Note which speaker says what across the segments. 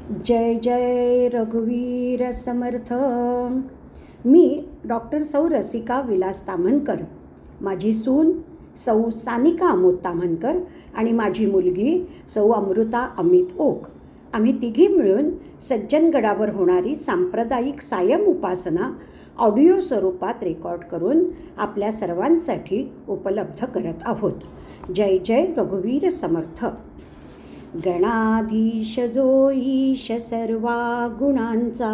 Speaker 1: जय जय रघुवीर समर्थ. मी डॉक्टर सौ रसिका विलास ताम्हनकर, माझी सून सौ सानिका अमोद ताम्हनकर आणि माझी मुलगी सौ अमृता अमित ओक, आम्ही तिघी मिळून सज्जनगडावर होणारी सांप्रदायिक सायम उपासना ऑडिओ स्वरूपात रेकॉर्ड करून आपल्या सर्वांसाठी उपलब्ध करत आहोत. जय जय रघुवीर समर्थ. गणाधीश जो ईश सर्वा गुणांचा,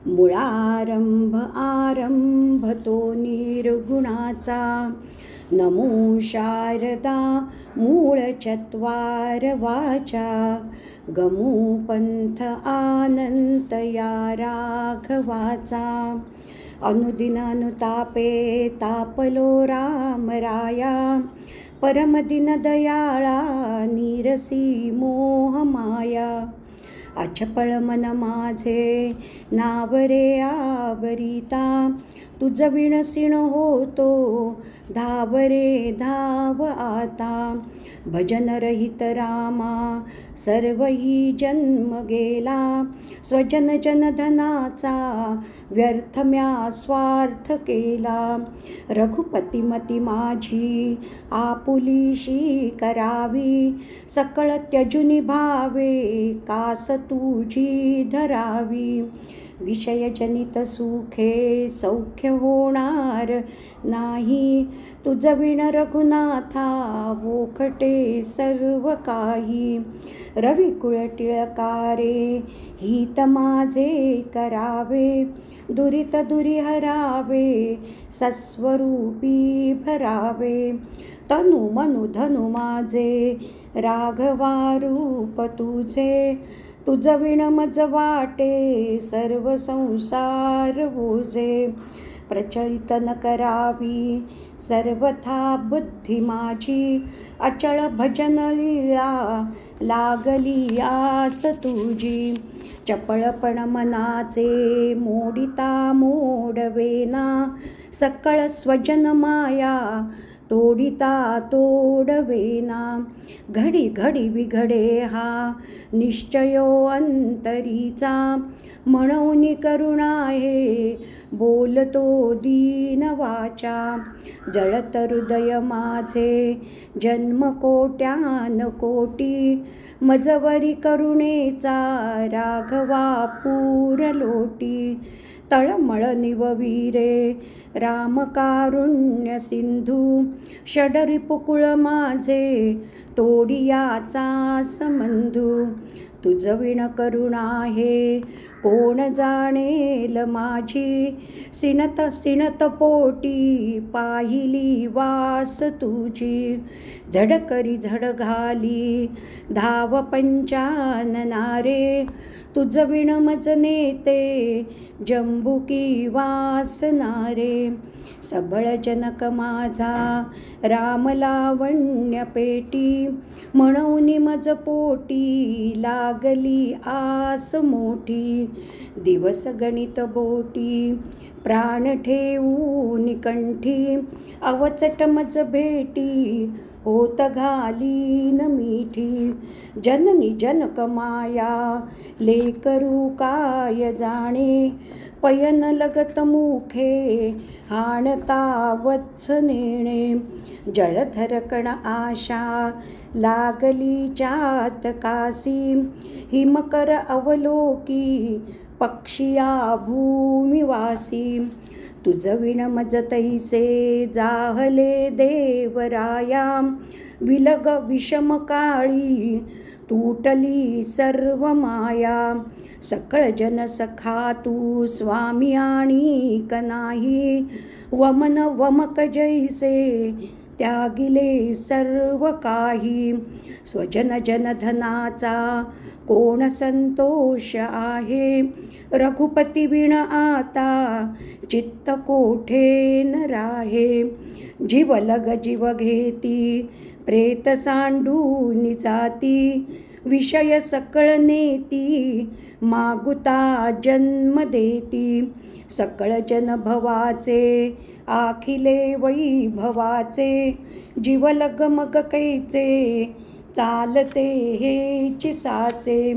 Speaker 1: मुळारंभ आरंभ तो निर्गुणाचा. नमो शारदा मूळ चत्वार वाचा, गमू पंथ आनंत या राघवाचा. अनुदिन अनुतापे तापलो राम राया, परमदिन दयाळा निरसी मोह माया. अचपळ मन माझे नाव रे आवरिता, तुझ विणसिण होतो धाव रे धाव आता. भजन रहित रामा सर्वही जन्म गेला, स्वजन जनधनाचा व्यर्थ म्या स्वार्थ केला. रघुपती मती माझी आपुलीशी करावी, सकळ त्यजुनी भावे कास तुझी धरावी. विषयजनित सुखे सौख्य होणार नाही, तुझ विण रघुनाथा वोखटे सर्व काही. रविकुळ टिळकारे हित माझे करावे, दुरित दुरी हरावे सस्वरूपी भरावे. तनु मनु धनु माझे राघवा रूप तुझे, तुझ विण मज वाटे सर्व संसार ओझे. प्रचलित न करावी सर्वथा बुद्धी माझी, अचळ भजन लीला लागली आस तुझी. चपळपण मनाचे मोडिता मोडवेना, सकळ स्वजन माया तोडिता तोडवेना. घडी घडी बिघडे हा निश्चयो अंतरीचा, म्हणून करुणा हे बोलतो दीन वाचा. जळत हृदय माझे जन्म कोट्यान कोटी, मजवरी करुणेचा राघवा पूर लोटी. तळमळ निववीरे राम कारुण्य सिंधू, षडरिपुकुळ माझे तोडियाचा संबंधू. तुझ विण करुणा हे कोण जाणेल माझी, सिणत सिणत पोटी पाहिली वास तुझी. झडकरी झड घाली धाव पंचाननारे, तुझ विण मज नेते जंबुकी वासनारे. सबळ जनक माझा राम लावण्य पेटी, म्हणून मज पोटी लागली आस मोठी. दिवस गणित बोटी प्राण ठेवून कंठी, अवचट मज भेटी होत घालीन मिठी. जननी जनक माया लेकरू काय जाणे, पयन लगत मुखे हाणता वत्स नेणे. जळधर कण आशा लागली चातकासी, हिमकर अवलोकी पक्षिया भूमिवासी. तुझ विण मज तैसे जाहले देवराया, विलग विषम काळी तुटली सर्व माया. सकळ जन सखा तू स्वामी आणिक नाही, वमन वमक जैसे त्यागिले सर्व काही. स्वजन जनधनाचा कोण संतोष आहे, रघुपती विण आता चित्त कोठे न राहे. जीवलग जीव घेती प्रेत सांडून जाती, विषय सकळ नेती मागुता जन्म देती. सकळ जन भवाचे आखिले वैभवाचे, जीवलग मग कैचे चालते हे चिसाचे.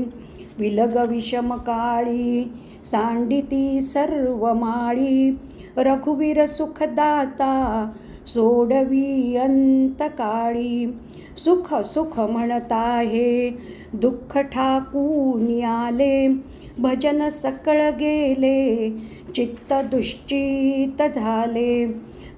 Speaker 1: विलग विषम काळी सांडिती सर्व माळी, रघुवीर सुखदाता सोडवी अंतकाळी. सुख सुख म्हणता हे दुःख ठाकून आले, भजन सकळ गेले चित्त दुश्चित झाले.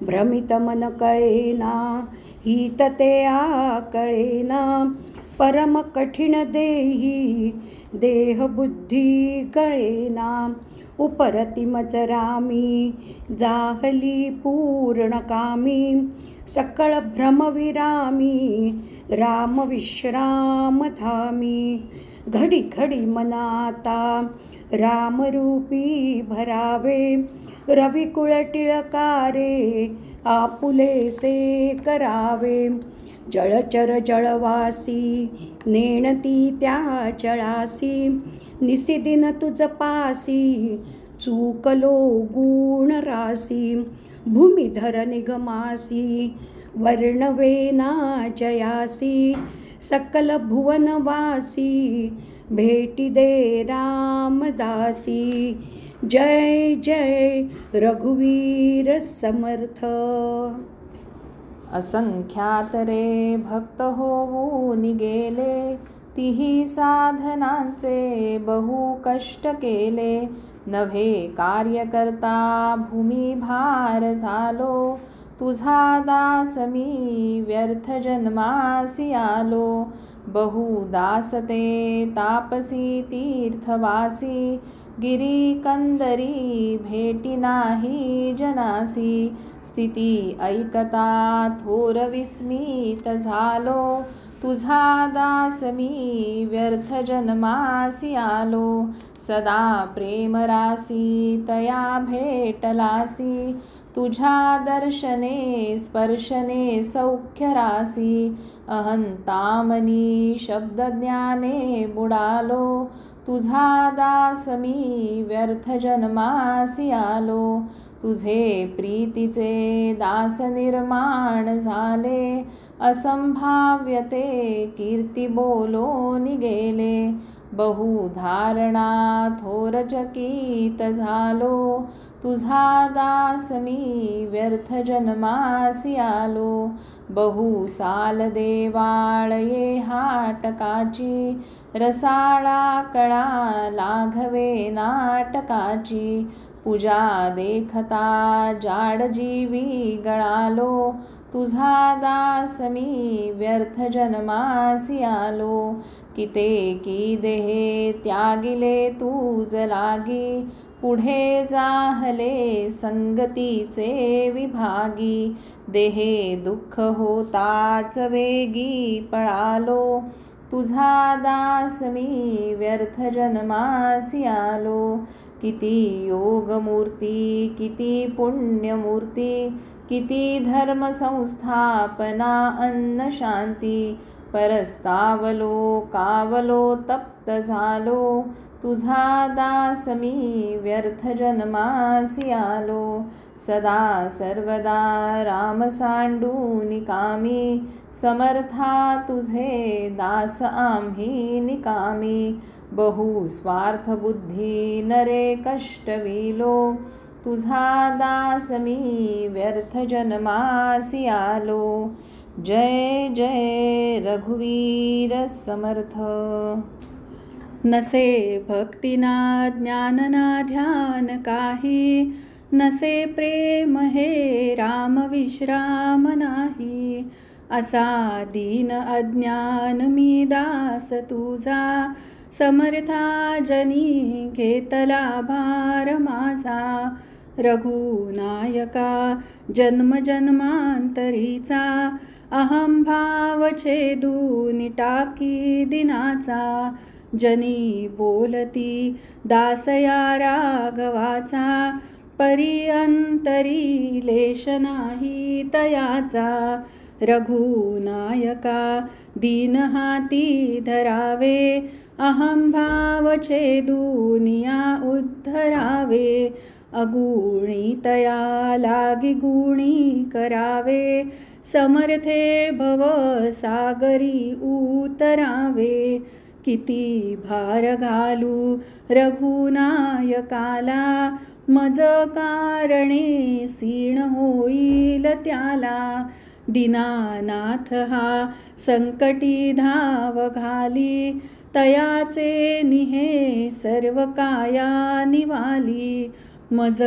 Speaker 1: भ्रमित मन कळेना हित ते आकळेना, परम कठीण देही देह बुद्धी गळेना. उपरती मजरामी जाहली पूर्ण कामी, सकळ भ्रमविरामी राम विश्राम धामी. घडी घडी मनाता रामरूपी भरावे, रविकुळ टिळकारे आपुलेसे करावे. जळचर जळवासी नेणती त्या जळासी, निसिदिन तुझ पासी चूकलो गुण रासी. भूमिधर निगमासी वर्णवेना जयासी, सकल भुवनवासी भेटी दे रामदासी. जय जय रघुवीर समर्थ.
Speaker 2: असंख्यात रे भक्त होऊन गेले, तिही साधनांचे बहु कष्ट केले. नव्हे कार्य करता भूमी भार झालो, तुझा दास मी व्यर्थ जन्मासी आलो. बहुदास ते तापसी तीर्थवासी, गिरी कंदरी भेटी नाही जनासी. स्थिती ऐकता थोर विस्मित झालो, तुझा दास मी व्यर्थ जन्मासी आलो. सदा प्रेम रासी तया भेटलासी, तुझ्या दर्शने स्पर्शने सौख्य रासी. अहंतामनी शब्द ज्ञाने बुडालो, तुझा दास मी व्यर्थ जन्मासी आलो. तुझे प्रीतीचे दास निर्माण झाले, असंभाव्य ते कीर्ती बोलून गेले. बहुधारणा थोर चकित झालो, तुझा दास मी व्यर्थ जन्मासी आलो. बहुसाल देवाळ ये हाटकाची, रसाळा कळा लाघवे नाटकाची. पूजा देखता जाड जीवी गळालो, तुझा दास मी व्यर्थ जन्मासी आलो. कितेकी देहे त्यागिले तूज लागी, पुढे जाहले संगतीचे विभागी. देहे दुःख होताच वेगी पळालो, तुझा दास मी व्यर्थ जन्मासी आलो. किती योगमूर्ती किती पुण्यमूर्ती, किती धर्म संस्थापना अन्न शांती. परस्तावलो कावलो तप्त झालो, तुझा दास मी व्यर्थ जन्मासी आलो. सदा सर्वदा राम सांडून कामी, समर्था तुझे दास आम्ही निकामी. बहु स्वार्थ बुद्धी नरे कष्टविलो, तुझा दास मी व्यर्थ जन्मासी आलो. जय जय रघुवीर समर्थ.
Speaker 3: नसे भक्तिना ज्ञानना ध्यान काही, नसे प्रेम हे राम विश्राम नाही. असा दीन अज्ञान मी दास तुझा, समर्था जनी घेतला भार माझा. रघुनायका जन्म जन्मांतरीचा, अहंभाव छेदून टाकी दिनाचा. जनी बोलती दासया राघवाचा, परी अंतरी लेश नाही तयाचा. रघुनायका दीन हाती धरावे, अहंभाव छेदूनिया उद्धरावे. अगुणी तया लागी गुणी करावे, समर्थे भव सागरी उतरावे. किती भार घालू रघुनायकाला, मज कारणे सीण होईल त्याला. दीनानाथ हा संकटी धाव घाली, तयाचे निहे सर्व काया निवाली. मज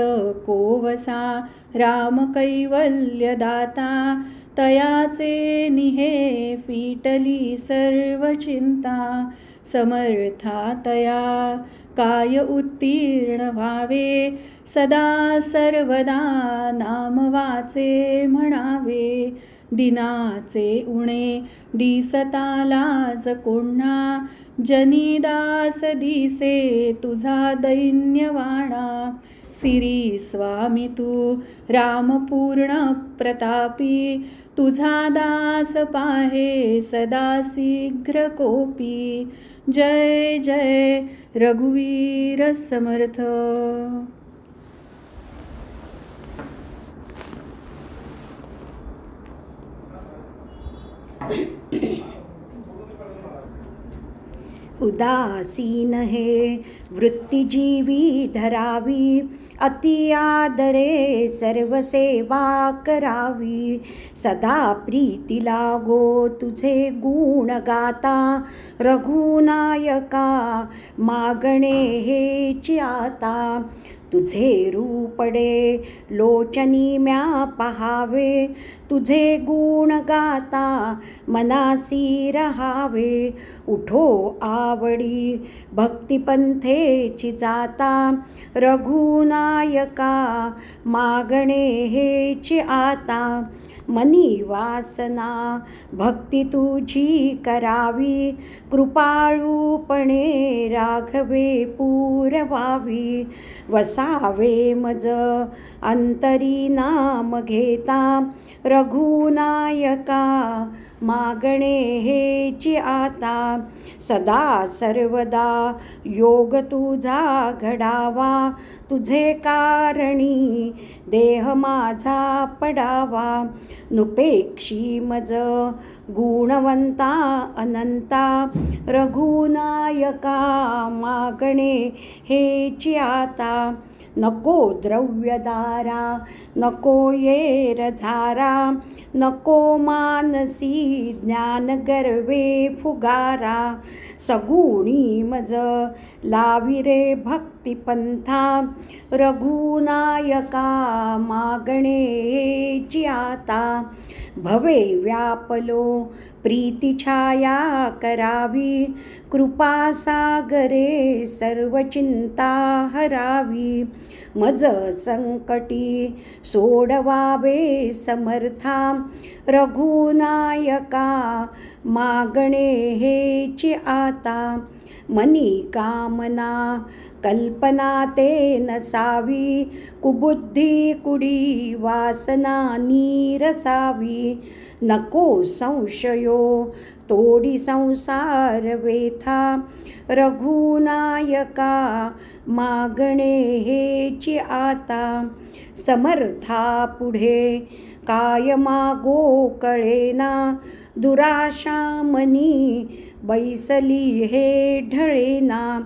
Speaker 3: कोवसा राम कैवल्य दाता, तयाचे निहे फिटली सर्व चिंता. समर्था तया काय उत्तीर्ण व्हावे, सदा सर्वदा नाम वाचे म्हणावे. दिनाचे उणे दिसता लाज कोण्हा, जनीदास दिसे तुझा दैन्यवाणा. सिरी स्वामी तू रामपूर्ण प्रतापी, तुझा दास पाहे सदा शीघ्र कोपी. जय जय रघुवीर समर्थ.
Speaker 1: उदासीन हे वृत्तीजीवी धरावी, अति आदरे सर्व सेवा करावी. सदा प्रीती लागो तुझे गुण गाता, रघुनायका मागणे हेची आता. तुझे रूपडे लोचनी म्या पहावे, तुझे गुण गाता मनासी रहावे. उठो आवडी भक्तिपंथेची जाता, रघुनायका मागणे हेची आता. मनी वासना भक्ती तुझी करावी, कृपाळूपणे राघवे पुरवावी. वसावे मज अंतरी नाम घेता, रघुनायका मागणे हेची आता. सदा सर्वदा योग तुझा घडावा, तुझे कारणी देह माझा पडावा. नुपेक्षी मज गुणवंता अनंता, रघुनायका मागणे हेची आता. नको द्रव्यदारा नको येर झारा, नको मानसी ज्ञान गर्वे फुगारा. सगुणी मज लावी रे भक्तिपंथा, रघुनायका मागणे हेची आता. भवे व्यापलो प्रीती छाया करावी, कृपासागरे सर्व चिंता हरावी. मज संकटी सोडवावे समर्था, रघुनायका मागणे हेची आता. मनी कामना कल्पना ते नसावी, कुबुद्धी कुडी वासना नीरसावी. नको संशयो तोडी संसार वेथा, रघुनायका मागणे हेची आता. समर्था पुढे काय मागो कळेना, दुराशा मनी बैसली हे ढळेना.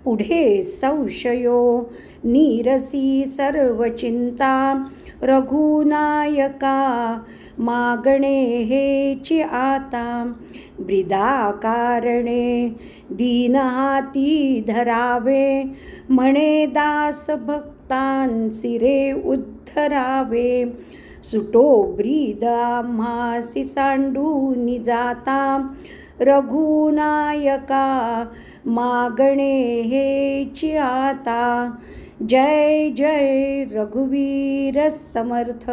Speaker 1: पुढे संशयो नीरसी सर्व चिंता, रघुनायका मागणे हेची आता. ब्रिदा कारणे दीन हाती धरावे, म्हणे दास भक्तांसी रे उद्धरावे. सुटो ब्रीद आम्हासी सांडूनी जाता, रघुनायका मागणे हेची आता. जय जय रघुवीर समर्थ.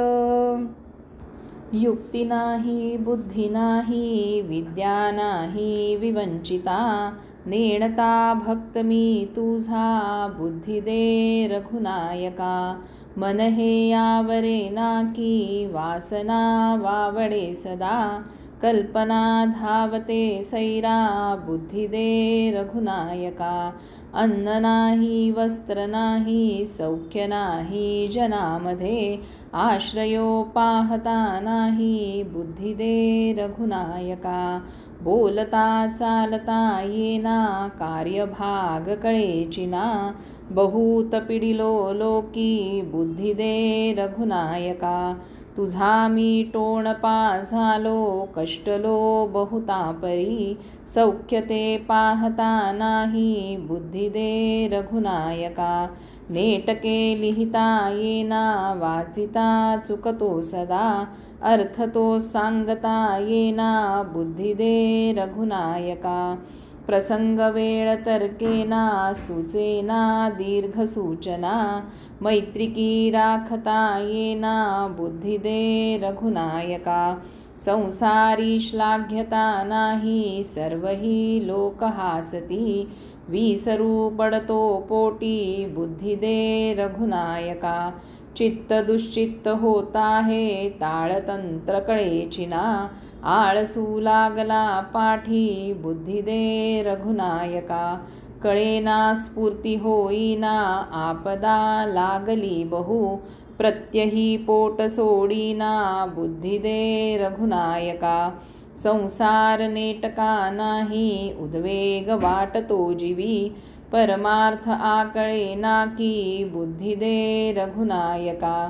Speaker 2: युक्ती नाही बुद्धी नाही, विद्या नाही विवंचिता. नेणता भक्त मी तुझा, बुद्धी दे रघुनायका. मन हे यावरे नाकी, वासना वावडे सदा. कल्पना धावते सैरा, बुद्धी दे रघुनायका. अन्न नाही वस्त्र नाही, सौख्य नाही जनामध्ये. आश्रयो पाहता नाही, बुद्धी दे रघुनायका. बोलता चालता येना कार्यभाग कळेचिना बहुत पिडिलो लोकी बुद्धी दे रघुनायका तुझा मी टोणपा झालो कष्टलो बहुता परी सौख्य ते पाहता नाही बुद्धी दे रघुनायका नेटके लिहिता येना वाचिता चुकतो सदा अर्थ तो सांगता येना बुद्धी दे रघुनायका प्रसंग वेळ तर्केना सुचेना दीर्घ सूचना मैत्रिकी राखता येना बुद्धी दे रघुनायका संसारी श्लाघ्यता नाही सर्वही लोक हासती विसरू पडतो पोटी बुद्धी दे रघुनायका चित्त दुश्चित्त होता हे ताळतंत्र कळेचिना आळसू लागला पाठी बुद्धी दे रघुनायका कळेना स्फूर्ती होईना आपदा लागली बहु प्रत्यही पोट सोडीना बुद्धी दे रघुनायका संसार नेटका नाही उद्वेग वाटतो जीवी परमार्थ आकळेना की बुद्धी दे रघुनायका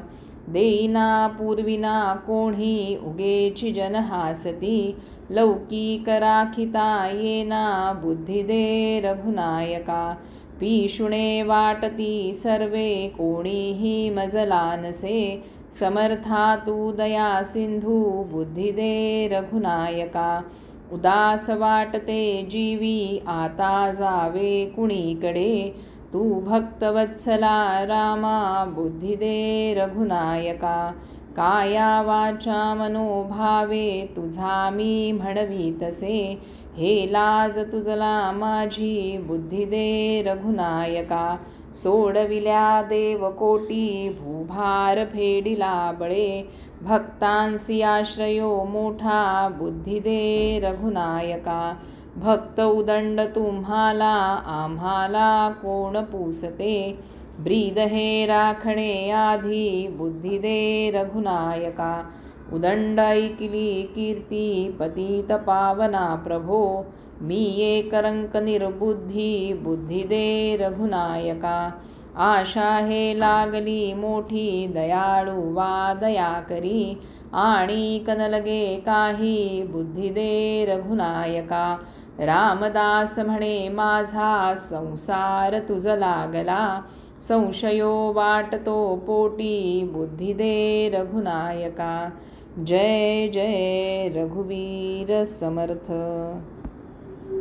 Speaker 2: देईना पूर्विना कोणी उगेची जन हासती लौकिक राखिता येना बुद्धी दे रघुनायका पिशुणे वाटती सर्वे कोणीही मजला नसे समर्था तू दया सिंधू बुद्धी दे रघुनायका उदास वाटते जीवी आता जावे कुणीकडे तू भक्तवत्सला रामा बुद्धी दे रघुनायका काया वाचा मनोभावे तुझा मी म्हणवी तसे हे लाज तुझला माझी बुद्धी दे रघुनायका सोडविल्या देवकोटी भूभार फेडिला बळे भक्तांसी आश्रयो मोठा बुद्धी दे रघुनायका भक्त उदंड तुम्हाला आम्हाला कोण पुसते ब्रीद हे राखणे आधी बुद्धी दे रघुनायका उदंड ऐकिली कीर्ती पतित पावना प्रभो मी एक रंक निर्बुद्धी बुद्धी दे रघुनायका आशा हे लागली मोठी दयाळू वा दया करी आणि कनलगे काही बुद्धी दे रघुनायका रामदास म्हणे माझा संसार तुझ लागला संशयो वाटतो पोटी बुद्धी दे रघुनायका जय जय रघुवीर समर्थ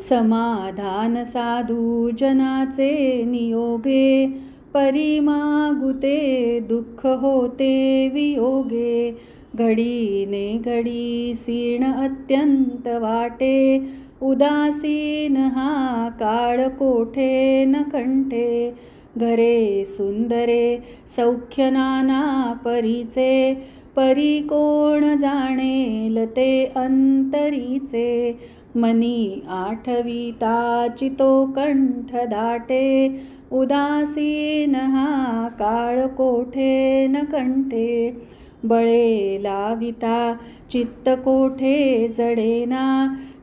Speaker 3: समाधान साधू जनाचे नियोगे परिमागुते दुःख होते वियोगे घडीने घडी सीण अत्यंत वाटे उदासीन हा काळ कोठे न कंठे घरे सुंदरे सौख्य नाना परीचे परी कोण जाणेल ते अंतरीचे मनी आठविता चितो कंठ दाटे उदासीन हा काळ कोठे न कंठे बळे लाविता चित्त कोठे जडेना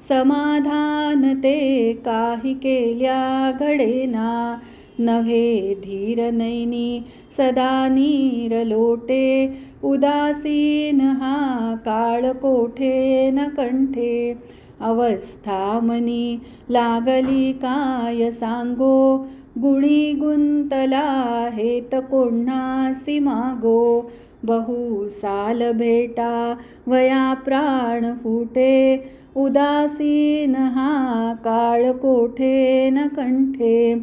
Speaker 3: समाधान ते काही केल्या घडेना नव्हे धीर नैनी सदा नीर लोटे उदासीन हा काळ कोठे न कंठे अवस्था मनी लागली काय सांगो गुणी गुंतला हेत कोणासी मागो बहु साल भेटा वया प्राण फुटे उदासीन हा काळ कोठे न कंठे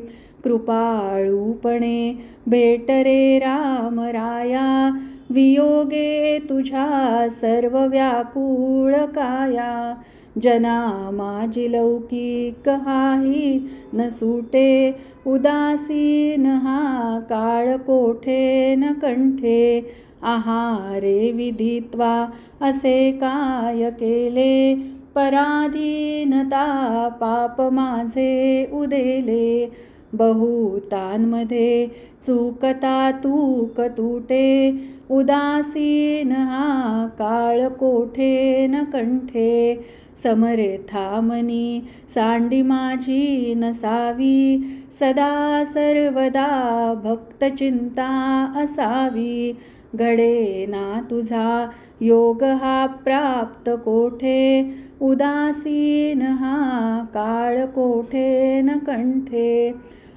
Speaker 3: कृपाळूपणे भेट रे राम राया वियोगे तुझ्या सर्व व्याकुळ काया जना माझी लौकिक हाही न सुटे उदासीन हा काळ कोठे न कंठे आहारे विधित्वा असे काय केले पराधीनता पाप माझे उदेले बहुतांमध्ये चुकता तूक तुटे उदासीन हा काळ कोठे न कंठे समर्थामनी सांडी माझी नसावी, सदा सर्वदा भक्तचिंता असावी. घडे ना तुझा योग हा प्राप्त कोठे, उदासीन हा काळ कोठे न कंठे.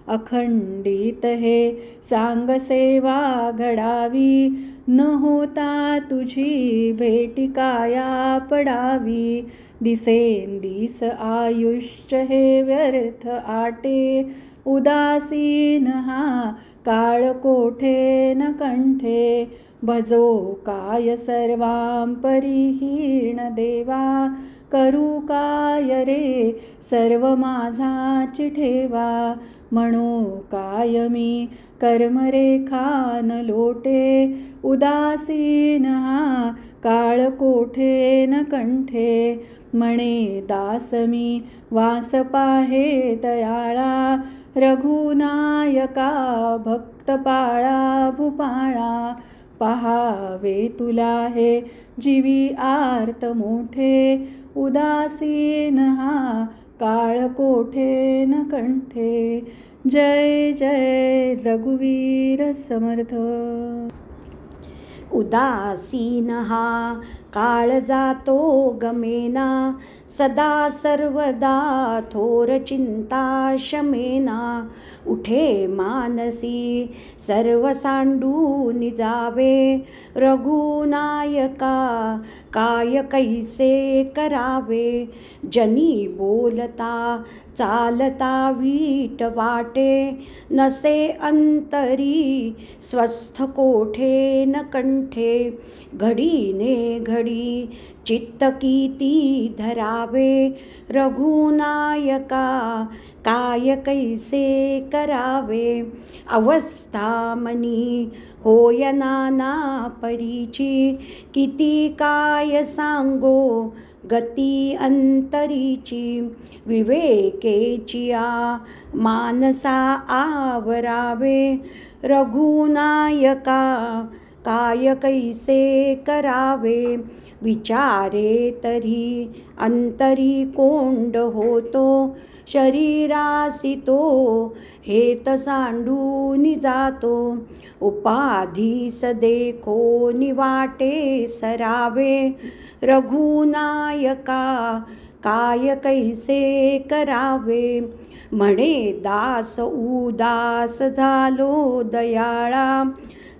Speaker 3: अखंडित हे सांग सेवा घडावी, न होता तुझी भेटी काया पडावी. दिसेंदिस आयुष्य हे व्यर्थ आटे, उदासीन हा काळ कोठे न कंठे. भजो काय सर्वां परिहीण देवा, करू काय रे सर्व माझाची ठेवा. म्हणू काय मी कर्मरेखा न लोटे, उदासीन हा काळ कोठे न कंठे. म्हणे दास मी वास पाहे दयाळा, रघुनायका भक्त पाळा भूपाळा. पहावे तुला हे जीवी आर्त मोठे, उदासीन हा काळ कोठे न कंठे. जय जय रघुवीर समर्थ.
Speaker 1: उदासीन हा काळ जातो गमेना, सदा सर्वदा थोर चिंता शमेना. उठे मानसी सर्व सांडून जावे, रघुनायका काय कैसे करावे. जनी बोलता चालता वीट वाटे, नसे अंतरी स्वस्थ कोठे न कंठे. घडीने घडी चित्त किती धरावे, रघुनायका काय कैसे करावे. अवस्था मनी होय नाना परीची, किती काय सांगो गती अंतरीची. विवेकेची मानसा आवरावे, रघुनायका काय कैसे करावे. विचारे तरी अंतरी कोंड होतो, शरीरासी तो हेत सांडून जातो. उपाधीस देखो निवाटे सरावे, रघुनायका काय कैसे करावे. म्हणे दास उदास झालो दयाळा,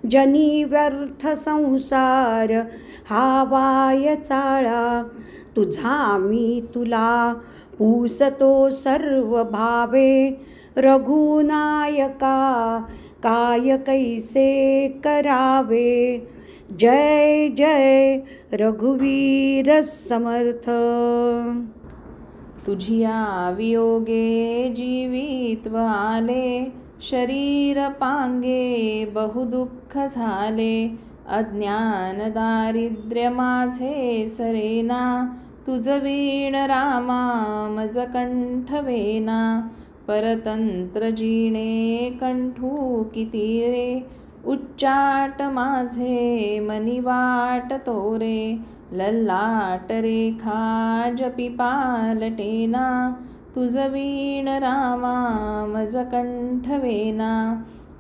Speaker 1: जनी व्यर्थ संसार हा वाय चाळा. तुझा मी तुला पूसतो सर्व भावे, रघुनायका काय कैसे करावे. जय जय रघुवीर समर्थ.
Speaker 2: तुझिया वियोगे जीवित्व आले, शरीर पांगे बहुदुःख झाले. अज्ञान दारिद्र्य माझे सरेना, तुझ वीण रामा मज कंठवेना. परतंत्र जिणे कंठू किती रे, उच्चाट माझे मनी वाट तोरे. लल्लाट रेखा जपी पालटेना, तुझ वीण रामा मज कंठवेना.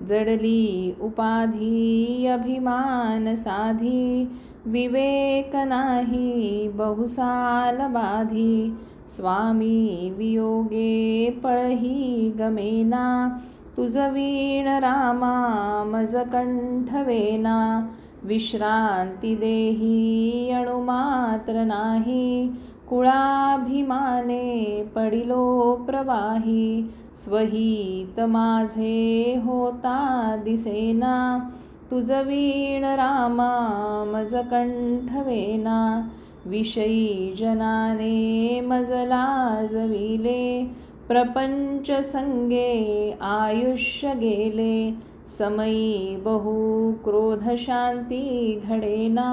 Speaker 2: जडली उपाधी अभिमान साधी, विवेक नाही बहुसाल बाधी. स्वामी वियोगे पळही गमेना, तुझ वीण रामा मज कंठवेना. विश्रांती देही अणुमात्र नाही, कुळाभिमाने पडिलो प्रवाही. स्वहित माझे होता दिसेना, तुझ वीण रामा मज कंठवेना. विषयी जनाने मज लाजविले, प्रपंच संगे आयुष्य गेले. समयी बहु क्रोध शांती घडेना,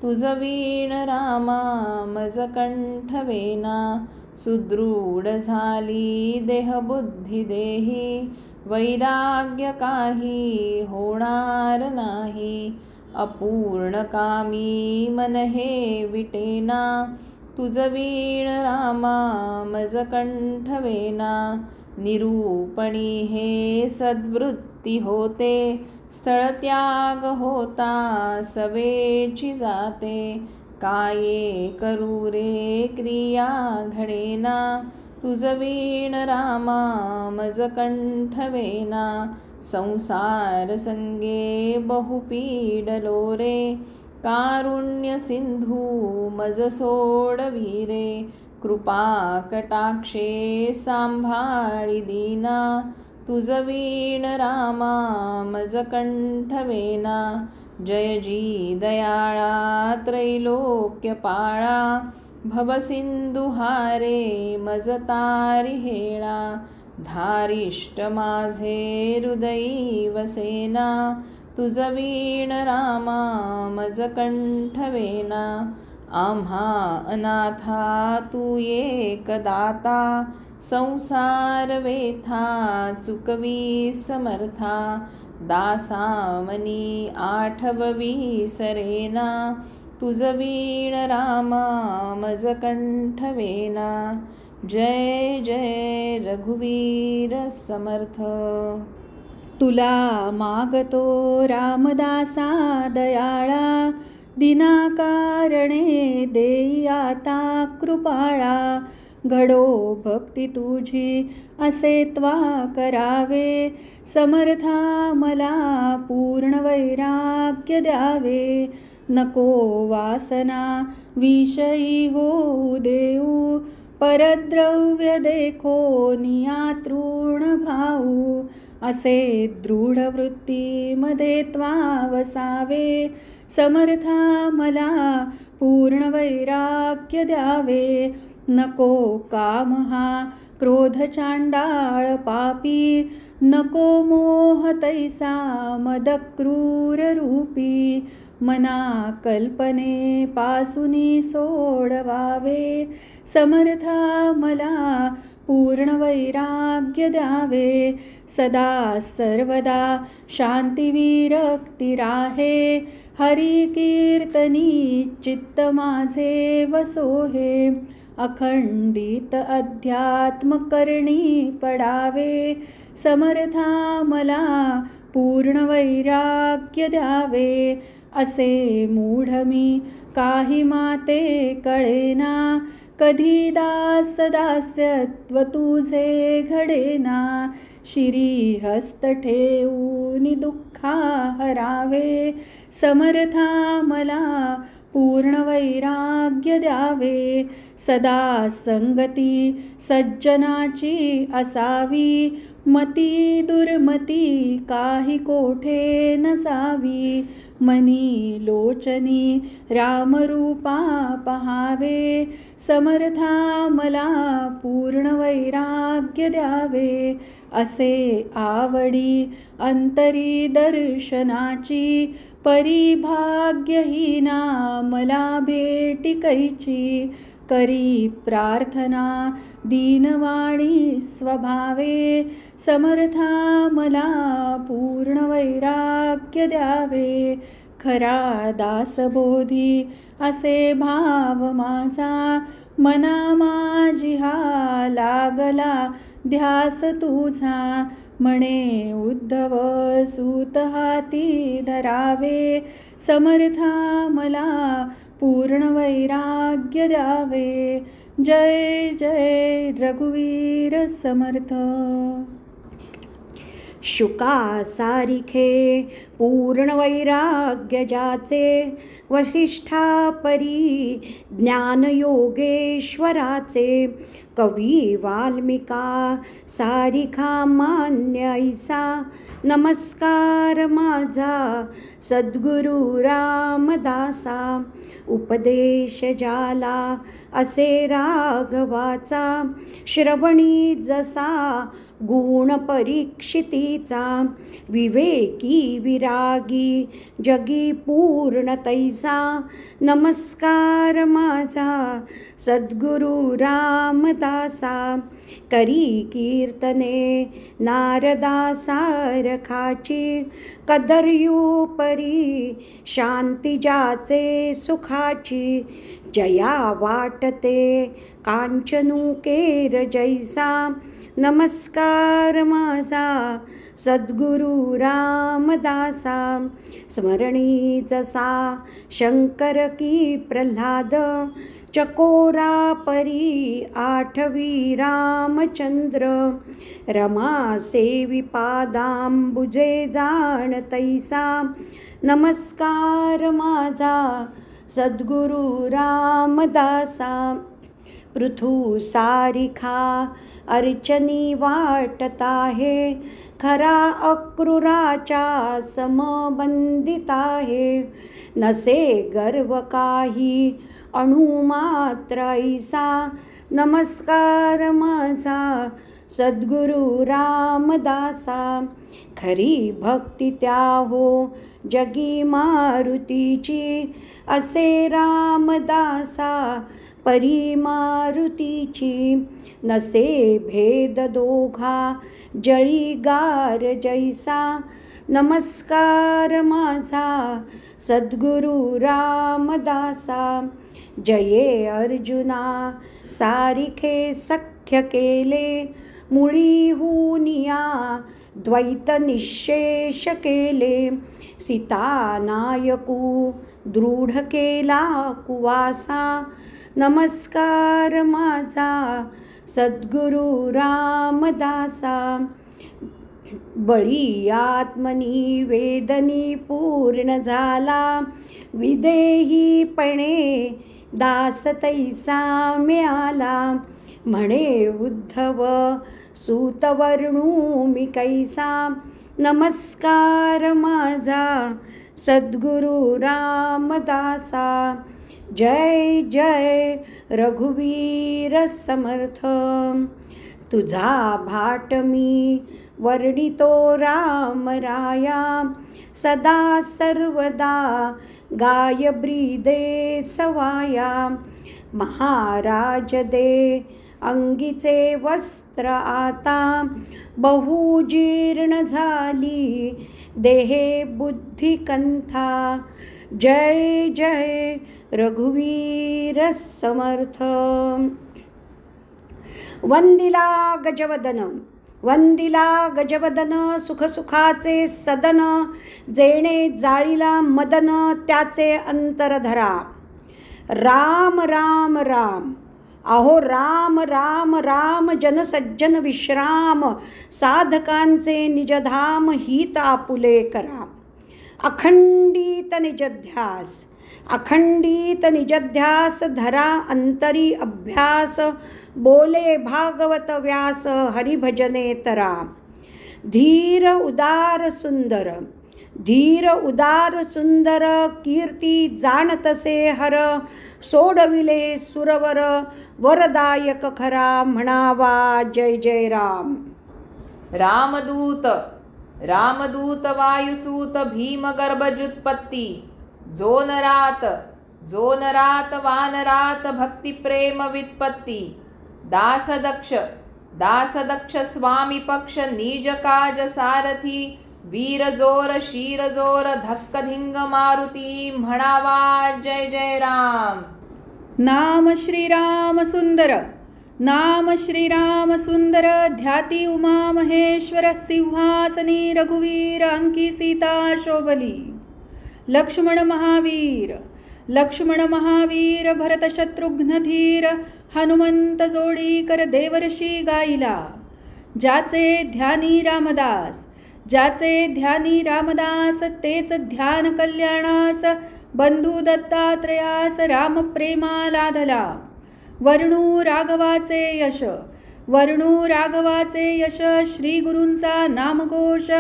Speaker 2: तुझ वीण रामा मज कंठवेना. सुदृढ झाली देह बुद्धी देही, वैराग्य काही होणार नाही. अपूर्ण कामी मन हे विटेना, तुझ वीण रामा मज कंठवेना. निरूपणी हे सद्वृत्ती होते, स्थळत्याग होता सवेची जाते. काये करू रे क्रिया घडेना, तुझ वीण रामा मज कंठवेना. संसार संगे बहुपीडलो रे, कारुण्य सिंधू मज सोडवी रे. कृपा कटाक्षे सांभाळी दीना, तुझ वीण रामा मज कंठवेना. जय जी दयाळा त्रैलोक्य पाळा, भवसिंधू हारे मज तारी हेळा. धारिष्ट माझे हृदयी वसेना, तुझ वीण रामा मज कंठवेना. आम्हा अनाथा तू एक दाता, संसार वेथा चुकवी समर्था. दासामनी आठववी सरेना, तुझ वीण रामा मज कंठवेना. जय जय रघुवीर समर्थ.
Speaker 3: तुला मागतो रामदासा दयाळा, दिनाकारणे देई आता कृपाळा. घडो भक्ती तुझी असे त्वा करावे, समर्था मला पूर्ण वैराग्य द्यावे. नको वासना विषयी होऊ देऊ, परद्रव्य देखो निया तृण भाऊ. असे दृढ वृत्तीमध्ये त्वा वसावे, समर्था मला पूर्ण वैराग्य द्यावे. नको काम हा क्रोध चांडाळ पापी, नको मोह तैसा मद क्रूर रूपी. मना कल्पने पासूनी सोडवावे, समर्था मला पूर्ण वैराग्य द्यावे. सदा सर्वदा शांती विरक्ती राहे, हरी कीर्तनी चित्त माझे वसोहे. अखंडित अध्यात्म करणी पडावे, समर्था मला पूर्ण वैराग्य द्यावे. असे मूढ मी काही माते कळेना, कधी दास दास्यत्व तुझे घडेना. शिरी हस्त ठेवून दुःखा हरावे, समर्था मला पूर्ण वैराग्य द्यावे. सदा संगती सज्जनाची असावी, मती दुर्मती काही कोठे नसावी. मनी लोचनी रामरूपा पहावे, समर्था मला पूर्ण वैराग्य द्यावे. असे आवडी अंतरी दर्शनाची, परिभाग्यहीना मला भेटी कैची. करी प्रार्थना दीनवाणी स्वभावे, समर्था मला पूर्ण वैराग्य द्यावे. खरा दासबोधी असे भाव माझा, मना माझी हा लागला ध्यास तुझा. म्हणे उद्धव सूत हाती धरावे, समर्था मला पूर्ण वैराग्य द्यावे. जय जय रघुवीर समर्थ.
Speaker 1: शुका सारिखे पूर्ण वैराग्य ज्याचे, वसिष्ठा परी ज्ञान योगेश्वराचे. कवी वाल्मिका सारिखा मान्य ऐसा, नमस्कार माझा सद्गुरु रामदासा. उपदेश जाला असे राघवाचा, श्रवणी जसा गुण परीक्षितीचा. विवेकी विरागी जगी पूर्ण तैसा, नमस्कार माझा सद्गुरु रामदासा. करी कीर्तने नारदा सारखाची, कदर्यू परी शांती जाचे सुखाची. जया वाटते कांचनू केर जैसा, नमस्कार माझा सद्गुरु रामदासा. स्मरणी जसा शंकर की प्रल्हाद, चकोरा परी आठवी रामचंद्र. रमा सेवी पादांबुजे जाण तैसा, नमस्कार माझा सद्गुरु रामदासा. पृथू सारिखा अर्चनी वाटत आहे, खरा अक्रूराच्या समबंधित आहे. नसे गर्व काही अणुमात्र ऐसा, नमस्कार माझा सद्गुरु रामदासा. खरी भक्ती त्या हो जगी मारुतीची, असे रामदासा परी मारुतीची. नसे भेद दोघा जळी गार जैसा, नमस्कार माझा सद्गुरु रामदासा. जये अर्जुना सारिखे सख्य केले, मुळी हुनिया द्वैत निःशेष केले. सीता नायकू दृढ केला कुवासा, नमस्कार माझा सद्गुरु रामदासा. बळी आत्मनी वेदनी पूर्ण झाला, विदेहीपणे दास तैसा मिळाला. म्हणे उद्धव सूतवर्णू मी कैसा, नमस्कार माझा सद्गुरु रामदासा. जय जय रघुवीर समर्थ, तुझा भाट मी वर्णितो राम राया. सदा सर्वदा गाय ब्रीदे सवाया. महाराज दे अंगीचे वस्त्र आता, बहुजीर्ण झाली देहे बुद्धी कंथा. जय जय रघुवीर समर्थ. वंदिला गजवदन, वंदिला गजवदन, सुखसुखाचे सदन. जेणे जाळीला मदन, त्याचे अंतर धरा. राम राम राम, अहो राम राम राम. जनसज्जन विश्राम, साधकांचे निजधाम. हित आपुले करा. अखंडित निजध्यास, अखंडित निजध्यास. धरा अंतरी अभ्यास, बोले भागवत व्यास. हरिभजने तरा. धीर उदार सुंदर, धीर उदार सुंदर. कीर्ती जाणतसे हर, सोडविले सुरवर. वरदायक खरा, म्हणावा जय जय राम.
Speaker 2: रामदूत, रामदूत वायुसूत. भीमगर्भजुत्पत्ती. जो नरात, जो नरात वानरात. भक्तिप्रेम व्युत्पत्ती. दासदक्ष, दासदक्ष स्वामी पक्ष. निज काज सारथी. वीरजोर शीरजोर. धक्कधिंग मारुती. म्हणावा जय जय राम.
Speaker 3: नाम श्रीराम सुंदर, नाम श्रीराम सुंदर. ध्याती उमा महेश्वर. सिंहासनी रघुवीर. अंकी सीता शोभली. लक्ष्मण महावीर, लक्ष्मण महावीर. भरत शत्रुघ्न धीर. हनुमंत जोडी कर देवर्षी गाईला. ज्याचे ध्यानी रामदास, ज्याचे ध्यानी रामदास. तेच ध्यान कल्याणास. बंधू दत्तात्रयास राम प्रेमा लाधला. वर्णू राघवाचे यश, वर्णू राघवाचे यश. श्री गुरूंचा नामघोष.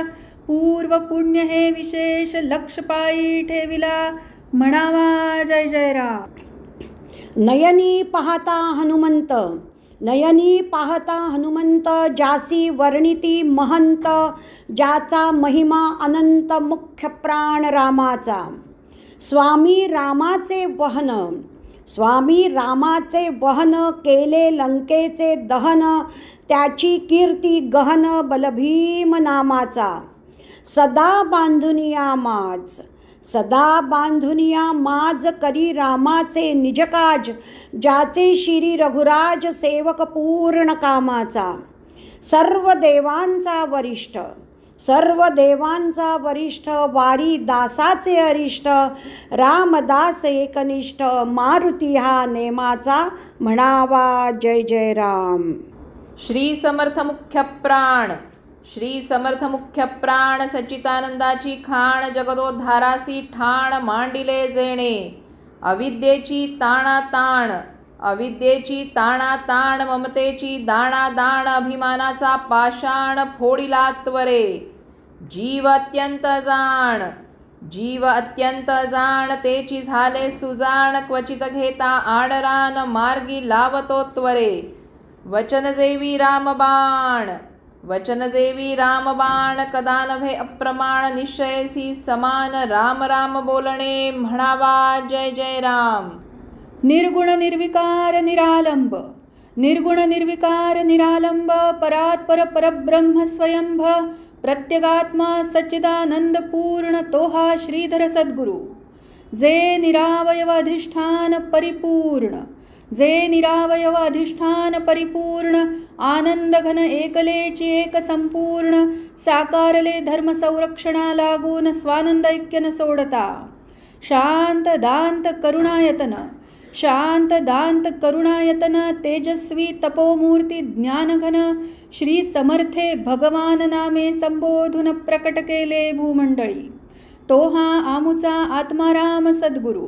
Speaker 3: पूर्व पुण्य हे विशेष. लक्ष पायी ठेविला. म्हणावा जय जय राम.
Speaker 1: नयनी पाहता हनुमंत, नयनी पाहता हनुमंत. जासी वर्णिती महंत. ज्याचा महिमा अनंत. मुख्य प्राण रामाचा. स्वामी रामाचे वहन, स्वामी रामाचे वहन. केले लंकेचे दहन. त्याची कीर्ती गहन बलभीम नामाचा. सदा बांधुनिया माज, सदा बांधुनिया माज करी रामाचे निजकाज. ज्याचे शिरी रघुराज सेवक पूर्ण कामाचा. सर्व देवांचा वरिष्ठ, सर्व देवांचा वरिष्ठ, वारी दासाचे अरिष्ट. रामदास एकनिष्ठ, मारुती हा नेमाचा. म्हणावा जय जय राम.
Speaker 2: श्री समर्थ मुख्य प्राण, श्री समर्थ मुख्य प्राण सच्चिदानंदाची खाण. जगदोद्धारासी ठाण मांडिले जेणे. अविद्येची ताणाताण, अविद्येची ताणाताण. ममतेची दाणादाण, अभिमानाचा पाषाण फोडिला त्वरे. जीव अत्यंत जाण, जीव अत्यंत जाण. तेची झाले सुजाण, क्वचित घेता आडरान. मार्गी लावतो त्वरे. वचनजेवी रामबाण, वचनजेवी रामबाण. कदा नव्हे अप्रमाण, निश्चयसी समान. राम राम बोलणे, म्हणावा जय जय राम.
Speaker 3: निर्गुण निर्विकार निरालंब, निर्गुण निर्विकार निरालंब. परात्पर परब्रह्म स्वयंभ. प्रत्यगात्मा सच्चिदानंद पूर्ण. तो हा श्रीधर सद्गुरु. जे निरावयव अधिष्ठान परिपूर्ण, जे निरावयव अधिष्ठान परिपूर्ण. आनंद घन एकलेची एक संपूर्ण. साकारले धर्म संरक्षणा लागून, स्वानंद ऐक्य न सोडता. शांत दांत करुणायतन, शांत दांत करुणायतन. तेजस्वी तपोमूर्ती ज्ञानघन. श्री समर्थे भगवान नामे संबोधून प्रकट केले भूमंडळी. तो हा आमुचा आत्माराम सद्गुरु,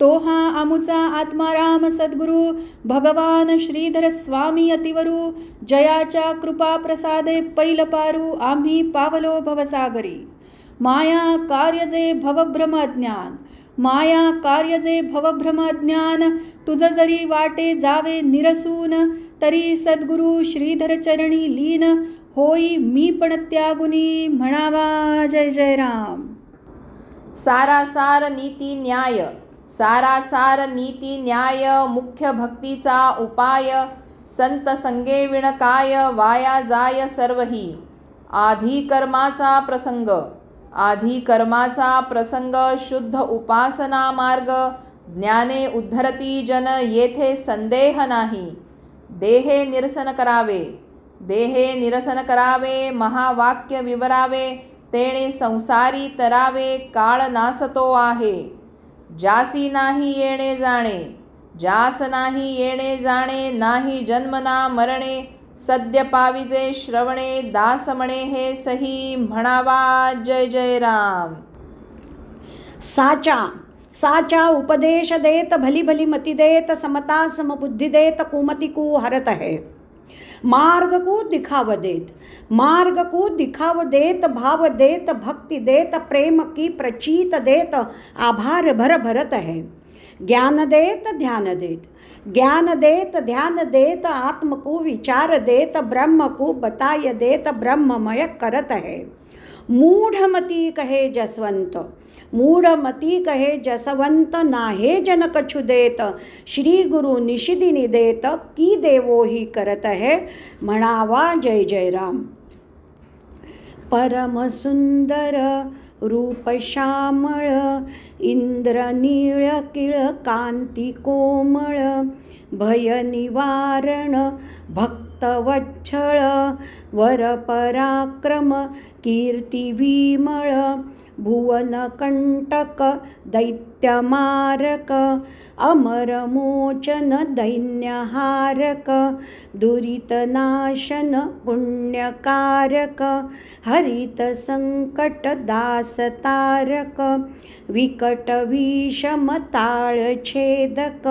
Speaker 3: तो हा आमुचा आत्माराम सद्गुरु. भगवान श्रीधर स्वामी अतिवरू. जयाच्या कृपा प्रसादे पैल पारू. आम्ही पावलो भवसागरी. माया कार्यजे भवभ्रम अज्ञान, माया कार्यजे भवभ्रम अज्ञान. तुझ जरी वाटे जावे निरसून, तरी सद्गुरु श्रीधर चरणी लीन. होई मी पण त्यागुनी, म्हणावा जय जय राम.
Speaker 2: सारासार नीती न्याय, सारासार नीती न्याय. मुख्य भक्तीचा उपाय, संत संगे विणकाय. वाया जाय सर्वही. आधी कर्माचा प्रसंग, आधी कर्माचा प्रसंग. शुद्ध उपासना मार्ग. ज्ञाने उद्धरती जन, येथे संदेह नाही. देहे निरसन करावे, देहे निरसन करावे. महावाक्य विवरावे, तेणे संसारी तरावे. काळ नासतो आहे, जासी नाही येणे जाणे. जास नाही येणे जाणे. नाही जन्मना मरणे. सद्य पाविजे श्रवणे. दास म्हणे हे सही, म्हणावा जय जय राम.
Speaker 1: साचा, साचा उपदेश देत. भली भली मती देत. समता समबुद्धि देत. कुमति को हरत है. मार्ग को दिखाव देत, मार्ग को दिखाव देत. भाव देत, भक्ति देत. प्रेम की प्रचीत देत. आभार भर भरत है. ज्ञान देत, ध्यान देत, ज्ञान देत, ध्यान देत. आत्म को विचार देत. ब्रह्म को बताय देत. ब्रह्ममय करत है. मूढ़मती कहे जसवंत, मूढ़मती कहे जसवंत. नाहे जन कछु देत. श्री गुरु निशिदिनी देत. की देवो ही करत है, म्हणावा जय जय राम. परम सुंदर रूप श्यामळ. इंद्रनीळ किळ कांती कोमळ. भय निवारण भक्तवच्छळ. वर पराक्रम कीर्ती विमळ. भुवन कंटक दैत्यमारक. अमरमोचन दैन्यहारक. दुरितनाशन पुण्यकारक. हरित संकट दासतारक. विकट विषम ताळछेदक.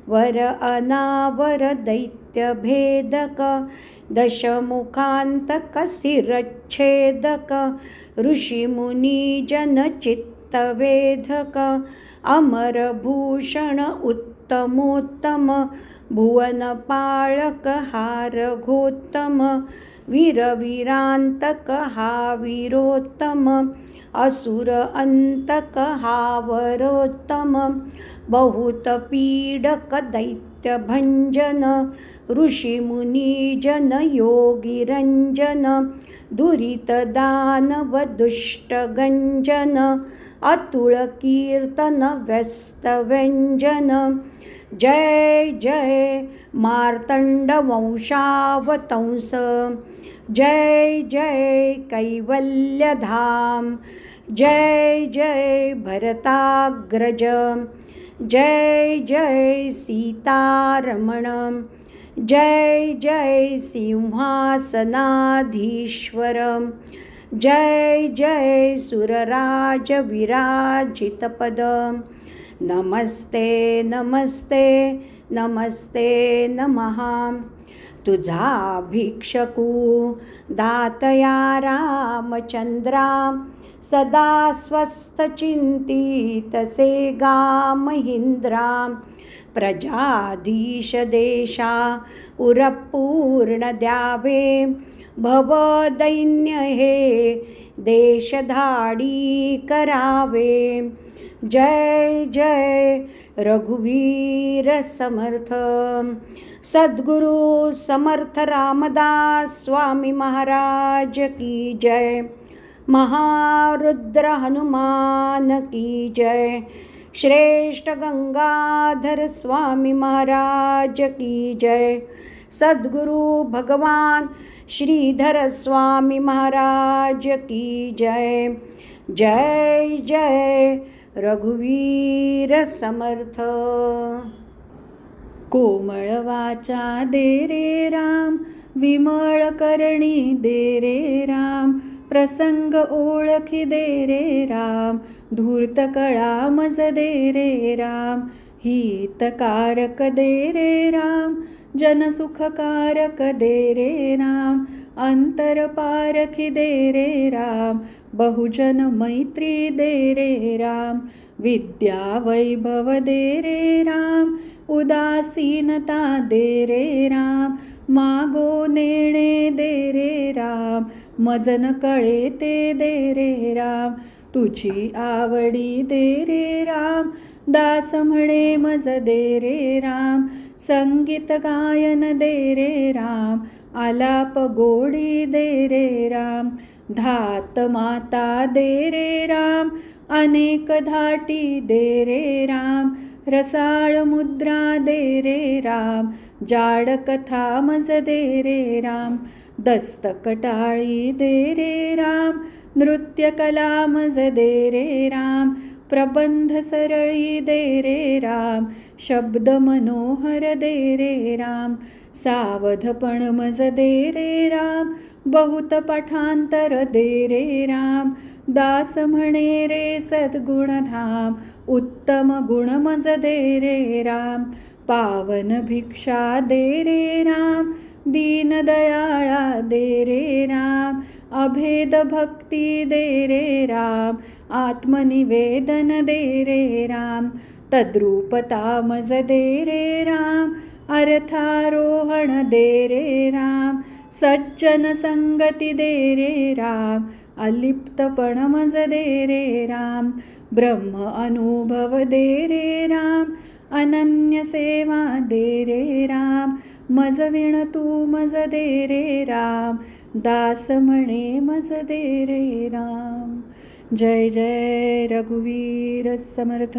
Speaker 1: वर अनावर दैत्यभेदक. दशमुखांतक शिरच्छेदक. ऋषिमुनिजन चित्तवेधक. अमरभूषण उत्तमोत्तम. भुवनपाळक हार घोत्तम. वीरवीरांतक हा वीरोत्तम. असुर अंतक हा वरोत्तम. बहुत पीडक दैत्यभंजन. ऋषिमुनिजन योगिरञ्जन दुरितदानवदुष्टगञ्जन अतुलकीर्तन व्यस्तव्यञ्जन। जय जय मार्तण्डवंशावतंस, जय जय कैवल्यधाम, जय जय भरताग्रज, जय जय सीतारमण, जय जय सिंहासनाधीश्वर, जय जय सुरराजविराजितपद। नमस्ते नमस्ते नमस्ते नमः। तुझा भिक्षकू दातया रामचंद्रा, सदा स्वस्थचिंतितसे गा महींद्रा। प्रजाधीश देशा उरपूर्ण द्यावे, भवदैन्य हे देशधाडी करावे। जय जय रघुवीर समर्थ, सद्गुरु समर्थ रामदास स्वामी महाराज की जय। महारुद्र हनुमान की जय। श्रेष्ठ गंगाधर स्वामी महाराज की जय। सद्गुरु भगवान श्रीधर स्वामी महाराज की जय। जय जय रघुवीर समर्थ।
Speaker 3: कोमळ वाचा दे रे राम, विमळ करणी दे रे राम। प्रसंग ओळखी दे रे राम, धूर्त कळा मज दे रे राम। हितकारक दे रे राम, जनसुखकारक दे रे राम। अंतर पारखी दे रे राम, बहुजन मैत्री दे रे राम। विद्या वैभव दे रे राम, उदासीनता दे रे राम। मागो नेणे दे रे राम, मजन कळे ते दे रे राम। तुझी आवडी दे रे राम, दास म्हणे मज दे रे राम। संगीत गायन दे रे राम, आलाप गोडी दे रे राम। धात माता दे रे राम, अनेक धाटी दे रे राम। रसाळ मुद्रा दे रे राम, जाड कथा मज दे रे राम। दस्तक टाळी दे रे राम, नृत्य कला मज दे रे राम। प्रबंध सरळी दे रे राम, शब्द मनोहर दे रे राम। सावधपण मज दे रे राम, बहुत पाठांतर दे रे राम। दास म्हणे रे सद्गुणधाम, उत्तम गुण मज दे रे राम। पावन भिक्षा दे रे राम, दीनदयाळा दे रे राम। अभेद भक्ती दे रे राम, आत्मनिवेदन दे रे राम। तद्रूपता मज दे रे राम, अर्थारोहण दे रे राम। सज्जन संगती दे रे राम, अलिप्तपण मज दे रे राम। ब्रह्म अनुभव दे रे राम, अनन्य सेवा दे रे राम। मज विण तू मज दे रे राम, दास म्हणे मज दे रे राम। जय जय रघुवीर समर्थ।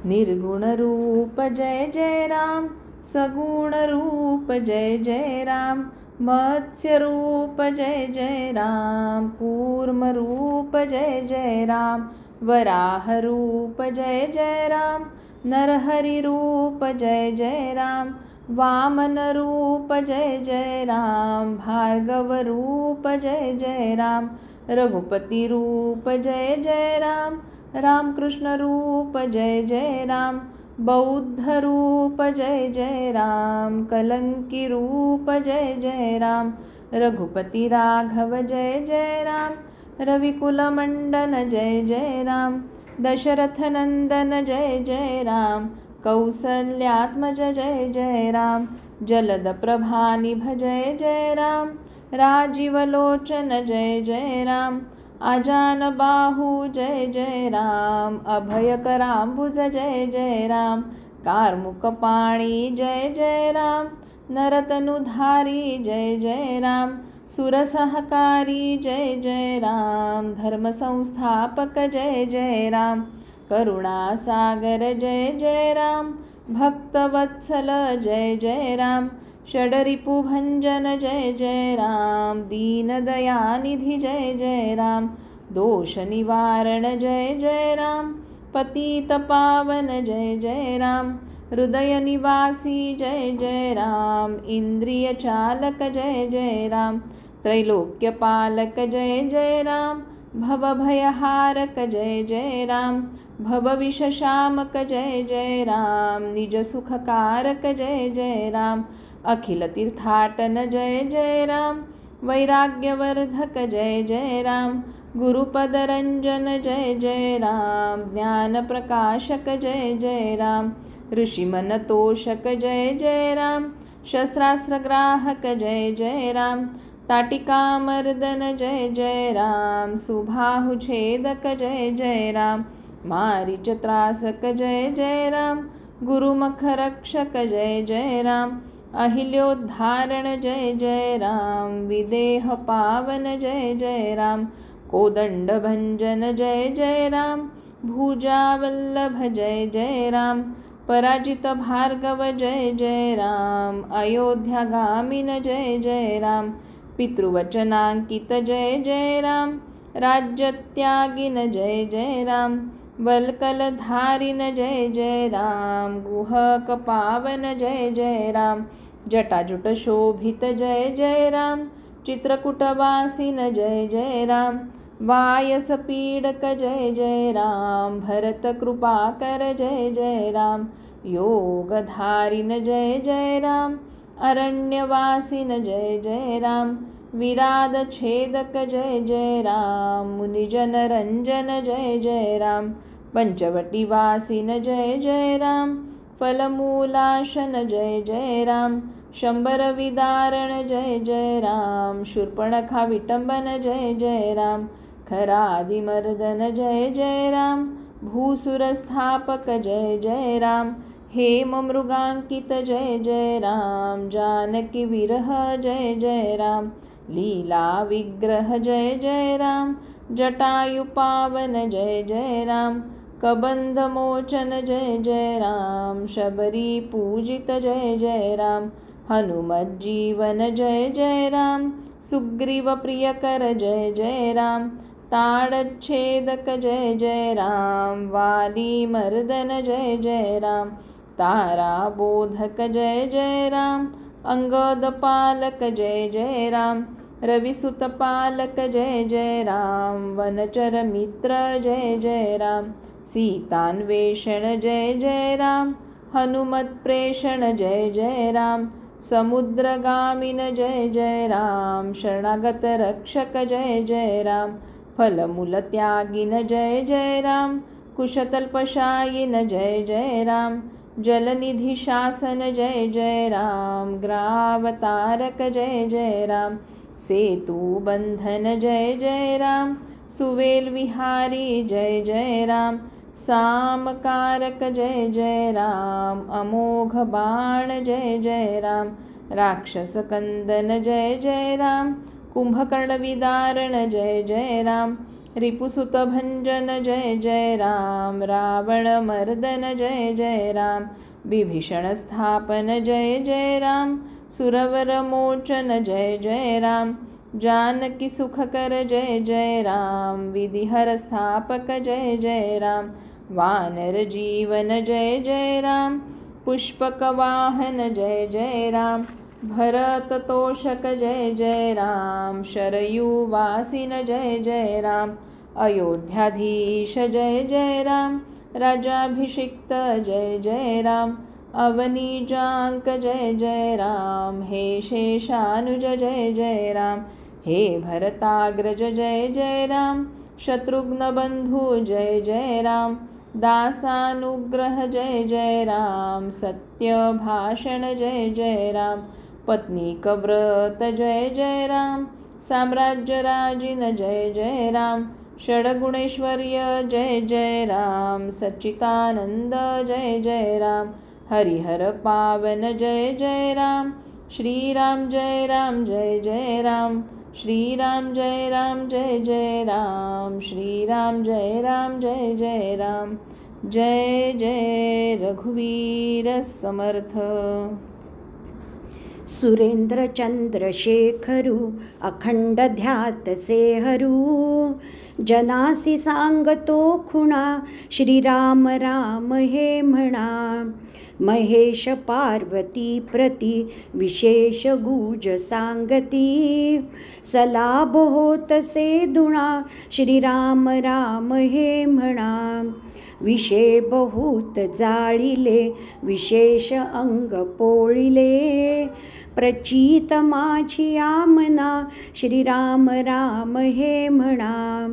Speaker 2: निर्गुण रूप जय जय राम, सगुण रूप जय जय राम। मत्स्य रूप जय जय राम, कूर्म रूप जय जय राम। वराह रूप जय जय राम, नरहरि रूप जय जय राम। वामन रूप जय जय राम, भार्गव रूप जय जय राम। रघुपति रूप जय जय राम, रामकृष्ण रूप जय जय राम। बौद्ध रूप जय जय राम, कलंकी रूप जय जय राम। रघुपति राघव जय जय राम, रविकुल मंडन जय जय राम। दशरथ नंदन जय जय राम, कौसल्यात्मज जय जय राम। जलद प्रभानिभ जय जय राम, राजीव लोचन जय जय राम। आजान बाहु जय जय राम, अभय करांबुज जय जय राम। कार्मुकपाणी जय जय राम, नरतनुधारी जय जय राम, सुरसहकारी जय जय राम, धर्मसंस्थापक जय जय राम, करुणासागर जय जय राम, भक्तवत्सल जय जय राम, षडरिपुभंजन जय जय राम, दीनदयानिधि जय जय राम, दोषनिवारण जय जय राम, पतितपावन जय जय राम, हृदयनिवासी जय जय राम, इंद्रियचालक जय जय राम, त्रैलोक्यपालक जय जय राम, भवभयहारक जय जय राम, भवविषशामक जय जय राम, निजसुखकारक जय जय राम, अखिलतीर्थाटन जय जय राम, वैराग्यवर्धक जय जय राम, गुरुपदरंजन जय जय राम, ज्ञानप्रकाशक जय जय राम, ऋषिमनतोषक जय जय राम, शस्त्रास्त्रग्राहक जय जय राम, ताटिकामर्दन जय जय राम, सुबाहुछेदक जय जय राम, मारीचत्रासक जय जय राम, गुरुमखरक्षक जय जय राम, अहिल्योद्धारण जय जय राम, विदेह पावन जय जय राम, कोदंडभंजन जय जय राम, भुजावल्लभ जय जय राम, पराजित भार्गव जय जय राम, अयोध्यागामिन जय जय राम, पितृवचनांकित जय जय राम, राज्यत्यागिन जय जय राम, वल्कलधारिन जय जय राम, गुहक पावन जय जय राम, जटाजुट शोभित जय जय राम, चित्रकूटवासिन जय जय राम, वायसपीडक जय जय राम, भरत कृपाकर जय जय राम, योगधारिन जय जय राम, अरण्यवासिन जय जय राम, विराद छेदक जय जय राम, मुनिजन रंजन जय जय राम, पंचवटीवासिन जय जय राम, फलमूलाशन जय जय राम, शंबर विदारण जय जय राम, शूर्पणखा विटंबन जय जय राम, खरादिमर्दन जय जय राम, भूसुरस्थापक जय जय राम, हेम मृगांकित जय जय राम, जानकी विरह जय जय राम, लीला विग्रह जय जय राम, जटायुपावन जय जय राम, कबंध मोचन जय जय राम, शबरी पूजित जय जय राम, हनुमज्जीवन जय जय राम, सुग्रीव प्रियकर जय जय राम, ताड़च्छेदक जय जय राम, वाली मर्दन जय जय राम, ताराबोधक जय जय राम, अंगदपालक जय जय राम, रविसुतपालक जय जय राम, वनचर मित्र जय जय राम, सीतान्वेषण जय जय राम, हनुमत्प्रेषण जय जय राम, समुद्रगामिन जय जय राम, शरणागत रक्षक जय जय राम, फलमूलत्यागिन जय जय राम, कुशतल्पशायिन जय जय राम, जलनिधि शासन जय जय राम, ग्रावतारक जय जय राम, सेतुबंधन जय जय राम, सुवेल विहारी जय जय राम, सामकारक जय जय राम, अमोघ बाण जय जय राम, राक्षसकंदन जय जय राम, कुंभकर्ण विदारण जय जय राम, रिपुसुतभंजन जय जय राम, रावण मर्दन जय जय राम, विभीषण स्थापन जय जय राम, सुरवर मोचन जय जय राम, जानकी सुखकर जय जय राम, विधिहर स्थापक जय जय राम, वानर जीवन जय जय राम, पुष्पक वाहन जय जय राम, भरत तोषक जय जय राम, शरयुवासिन जय जय राम, अयोध्याधीश जय जय राम, राजाभिषिक्त जय जय राम, अवनीजांक जय जय राम, हे शेषानुज जय जय राम, हे भरताग्रज जय जय राम, शत्रुघ्न बंधु जय जय राम, दासानुग्रह जय जय राम, सत्यभाषण जय जय राम, पत्नीकव्रत जय जय राम, साम्राज्यराजिन जय जय राम, षड्गुणेश्वर्य जय जय राम, सच्चितानंद जय जय राम, हरिहर पावन जय जय राम, श्री राम जय राम जय जय राम, श्री राम जय राम जय जय राम, श्री राम जय राम जय जय राम। जय जय रघुवीर समर्थ।
Speaker 1: सुरेंद्र चंद्रशेखरू अखंड ध्यातसे हरू, जनासी सांगतो खुणा श्रीराम राम हे म्हणा। महेश पार्वती प्रति विशेष गुज सांगती, सलाभ होतसे दुणा श्रीराम राम हे म्हणा। विषय बहुत जाळिले विशेष अंग पोळिले, प्रचित माझी आमना श्रीराम राम हे म्हणा।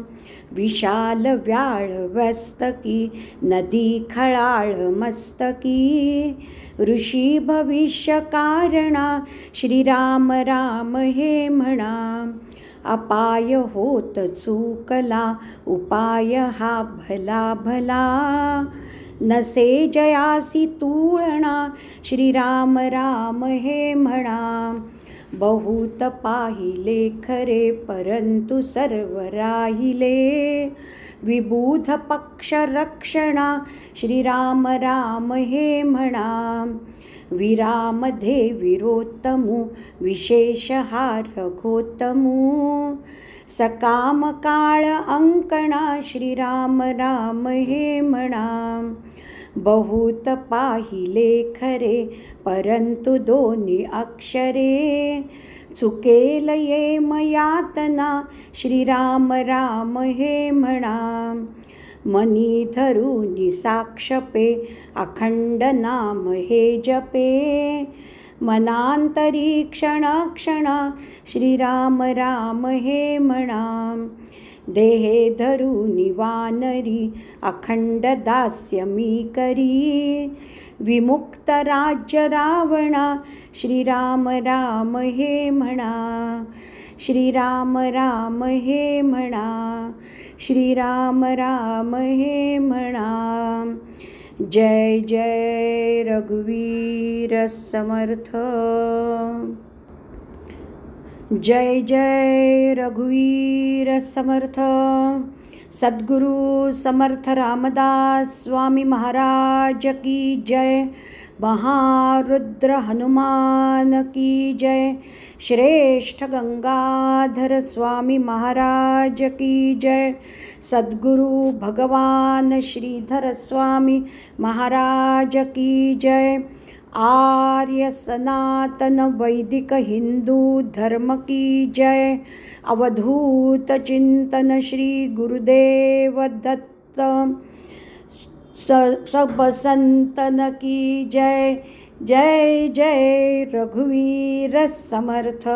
Speaker 1: विशाल व्याळ वस्तकी नदी खळाळ मस्तकी, ऋषी भविष्य कारणा श्रीराम राम हे म्हणा। अपाय होत चुकला उपाय हा भला भला, नसे जयासी तुळणा श्रीराम राम हे म्हणा। बहुत पाहिले खरे परंतु सर्व राहिले, विबुध पक्ष रक्षणा श्रीराम राम हे म्हणा। वीरामध्ये वीरोत्तमू विशेष हा रघोत्तमू, सकाम काळ अंकणा श्रीराम राम हे म्हणा। बहुत पाहिले खरे परंतु दोन्ही अक्षरे, चुकेल ये मयातना श्रीराम राम हे म्हणा। मनी धरुनी साक्षपे अखंड नाम हे जपे, मनांतरी क्षण क्षणा श्रीराम राम हे म्हणा। देहे धरुनी वानरी अखंड दास्य मी करी, विमुक्त राज्य रावणा श्रीराम राम हे म्हणा। श्रीराम राम हे म्हणा, श्रीराम राम हे म्हणा। जय जय रघुवीर समर्थ, जय जय रघुवीर समर्थ। सद्गुरु समर्थ रामदास स्वामी महाराज की जय, महारुद्र हनुमान की जय, श्रेष्ठ गंगाधर स्वामी महाराज की जय, सद्गुरु भगवान श्रीधर स्वामी महाराज की जय, आर्य सनातन वैदिक हिंदू धर्म की जय, अवधूत चिंतन श्री गुरुदेव दत्त सब संतन की जय। जय जय रघुवीर समर्थ।